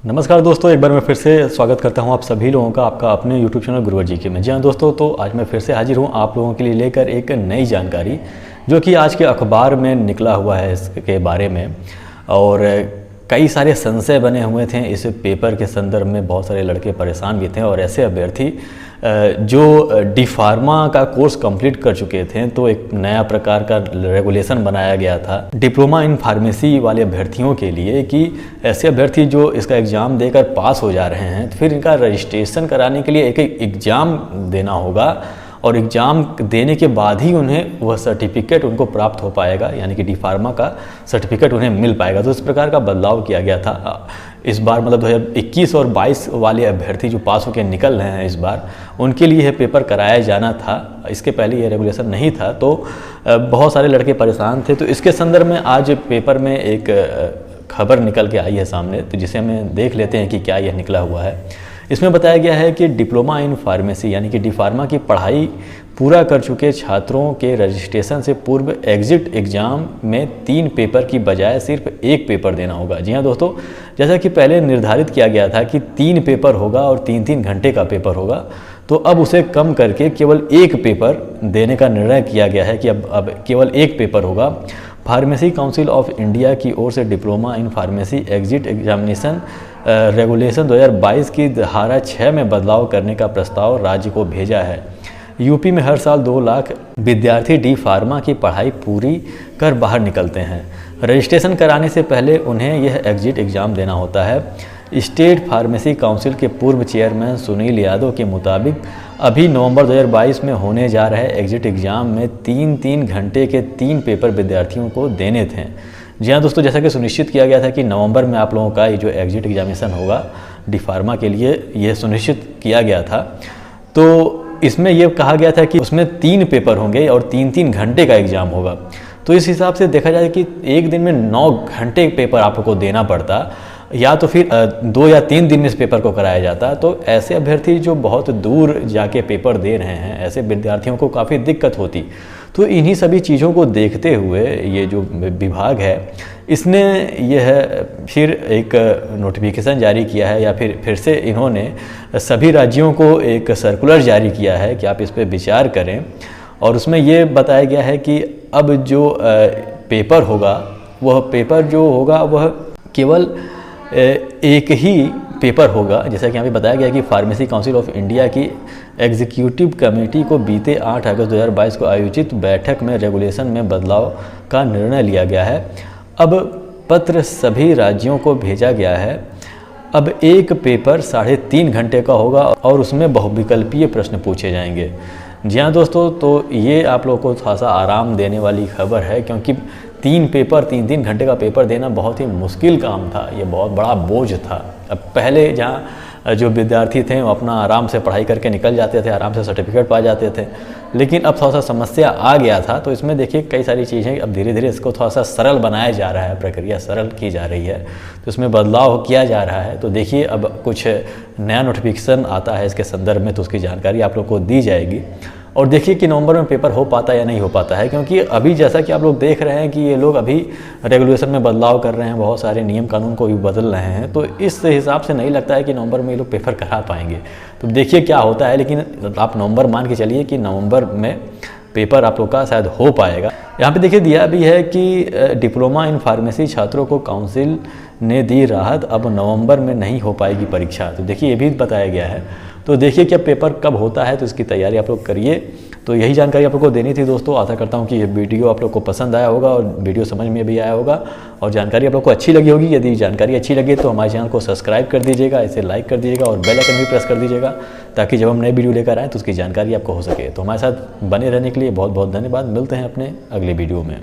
नमस्कार दोस्तों, एक बार मैं फिर से स्वागत करता हूं आप सभी लोगों का आपका अपने YouTube चैनल गुरुवर जी के में। जी हाँ दोस्तों, तो आज मैं फिर से हाजिर हूं आप लोगों के लिए लेकर एक नई जानकारी जो कि आज के अखबार में निकला हुआ है इसके बारे में। और कई सारे संशय बने हुए थे इस पेपर के संदर्भ में, बहुत सारे लड़के परेशान भी थे और ऐसे अभ्यर्थी जो डी फार्मा का कोर्स कंप्लीट कर चुके थे, तो एक नया प्रकार का रेगुलेशन बनाया गया था डिप्लोमा इन फार्मेसी वाले अभ्यर्थियों के लिए कि ऐसे अभ्यर्थी जो इसका एग्ज़ाम देकर पास हो जा रहे हैं, तो फिर इनका रजिस्ट्रेशन कराने के लिए एक एग्ज़ाम देना होगा और एग्ज़ाम देने के बाद ही उन्हें वह सर्टिफिकेट उनको प्राप्त हो पाएगा, यानी कि डी फार्मा का सर्टिफिकेट उन्हें मिल पाएगा। तो इस प्रकार का बदलाव किया गया था इस बार, मतलब 2021 और 22 वाले अभ्यर्थी जो पास होकर निकल रहे हैं इस बार, उनके लिए यह पेपर कराया जाना था। इसके पहले ये रेगुलेशन नहीं था, तो बहुत सारे लड़के परेशान थे। तो इसके संदर्भ में आज पेपर में एक खबर निकल के आई है सामने, तो जिसे हमें देख लेते हैं कि क्या यह निकला हुआ है। इसमें बताया गया है कि डिप्लोमा इन फार्मेसी यानी कि डी फार्मा की पढ़ाई पूरा कर चुके छात्रों के रजिस्ट्रेशन से पूर्व एग्ज़िट एग्ज़ाम में 3 पेपर की बजाय सिर्फ 1 पेपर देना होगा। जी हाँ दोस्तों, जैसा कि पहले निर्धारित किया गया था कि 3 पेपर होगा और 3-3 घंटे का पेपर होगा, तो अब उसे कम करके केवल 1 पेपर देने का निर्णय किया गया है कि अब केवल 1 पेपर होगा। फार्मेसी काउंसिल ऑफ इंडिया की ओर से diploma in pharmacy exit examination regulation 2022 की धारा 6 में बदलाव करने का प्रस्ताव राज्य को भेजा है। यूपी में हर साल 2 लाख विद्यार्थी डी फार्मा की पढ़ाई पूरी कर बाहर निकलते हैं। रजिस्ट्रेशन कराने से पहले उन्हें यह एग्ज़िट एग्ज़ाम देना होता है। स्टेट फार्मेसी काउंसिल के पूर्व चेयरमैन सुनील यादव के मुताबिक अभी नवंबर 2022 में होने जा रहे एग्ज़िट एग्ज़ाम में 3-3 घंटे के 3 पेपर विद्यार्थियों को देने थे। जी हाँ दोस्तों, जैसा कि सुनिश्चित किया गया था कि नवंबर में आप लोगों का ये जो एग्ज़िट एग्जामिनेशन होगा डी फार्मा के लिए, ये सुनिश्चित किया गया था। तो इसमें यह कहा गया था कि उसमें 3 पेपर होंगे और 3-3 घंटे का एग्ज़ाम होगा। तो इस हिसाब से देखा जाए कि एक दिन में 9 घंटे पेपर आपको देना पड़ता, या तो फिर 2 या 3 दिन में इस पेपर को कराया जाता। तो ऐसे अभ्यर्थी जो बहुत दूर जाके पेपर दे रहे हैं, ऐसे विद्यार्थियों को काफ़ी दिक्कत होती। तो इन्हीं सभी चीज़ों को देखते हुए ये जो विभाग है, इसने यह फिर एक नोटिफिकेशन जारी किया है, या फिर से इन्होंने सभी राज्यों को एक सर्कुलर जारी किया है कि आप इस पर विचार करें। और उसमें ये बताया गया है कि अब जो पेपर होगा, वह पेपर जो होगा वह केवल एक ही पेपर होगा। जैसा कि यहाँ पे बताया गया कि फार्मेसी काउंसिल ऑफ इंडिया की एग्जीक्यूटिव कमेटी को बीते 8 अगस्त 2022 को आयोजित बैठक में रेगुलेशन में बदलाव का निर्णय लिया गया है। अब पत्र सभी राज्यों को भेजा गया है। अब एक पेपर 3.5 घंटे का होगा और उसमें बहुविकल्पीय प्रश्न पूछे जाएंगे। जी हाँ दोस्तों, तो ये आप लोगों को थोड़ा सा आराम देने वाली खबर है, क्योंकि 3 पेपर 3-3 घंटे का पेपर देना बहुत ही मुश्किल काम था, ये बहुत बड़ा बोझ था। अब पहले जहाँ जो विद्यार्थी थे वो अपना आराम से पढ़ाई करके निकल जाते थे, आराम से सर्टिफिकेट पा जाते थे, लेकिन अब थोड़ा सा समस्या आ गया था। तो इसमें देखिए कई सारी चीज़ें अब धीरे धीरे इसको थोड़ा सा सरल बनाया जा रहा है, प्रक्रिया सरल की जा रही है, तो इसमें बदलाव किया जा रहा है। तो देखिए अब कुछ नया नोटिफिकेशन आता है इसके संदर्भ में, तो उसकी जानकारी आप लोग को दी जाएगी। और देखिए कि नवंबर में पेपर हो पाता है या नहीं हो पाता है, क्योंकि अभी जैसा कि आप लोग देख रहे हैं कि ये लोग अभी रेगुलेशन में बदलाव कर रहे हैं, बहुत सारे नियम कानून को भी बदल रहे हैं। तो इस हिसाब से नहीं लगता है कि नवंबर में ये लोग पेपर करा पाएंगे। तो देखिए क्या होता है, लेकिन आप नवंबर मान के चलिए कि नवंबर में पेपर आप लोग का शायद हो पाएगा। यहाँ पे देखिए दिया भी है कि डिप्लोमा इन फार्मेसी छात्रों को काउंसिल ने दी राहत, अब नवंबर में नहीं हो पाएगी परीक्षा। तो देखिए ये भी बताया गया है। तो देखिए क्या पेपर कब होता है, तो इसकी तैयारी आप लोग करिए। तो यही जानकारी आप लोग को देनी थी दोस्तों। आशा करता हूँ कि ये वीडियो आप लोग को पसंद आया होगा और वीडियो समझ में भी आया होगा और जानकारी आप लोग को अच्छी लगी होगी। यदि जानकारी अच्छी लगी तो हमारे चैनल को सब्सक्राइब कर दीजिएगा, इसे लाइक कर दीजिएगा और बेल आइकन भी प्रेस कर दीजिएगा, ताकि जब हम नए वीडियो लेकर आएँ तो उसकी जानकारी आपको हो सके। तो हमारे साथ बने रहने के लिए बहुत बहुत धन्यवाद। मिलते हैं अपने अगले वीडियो में।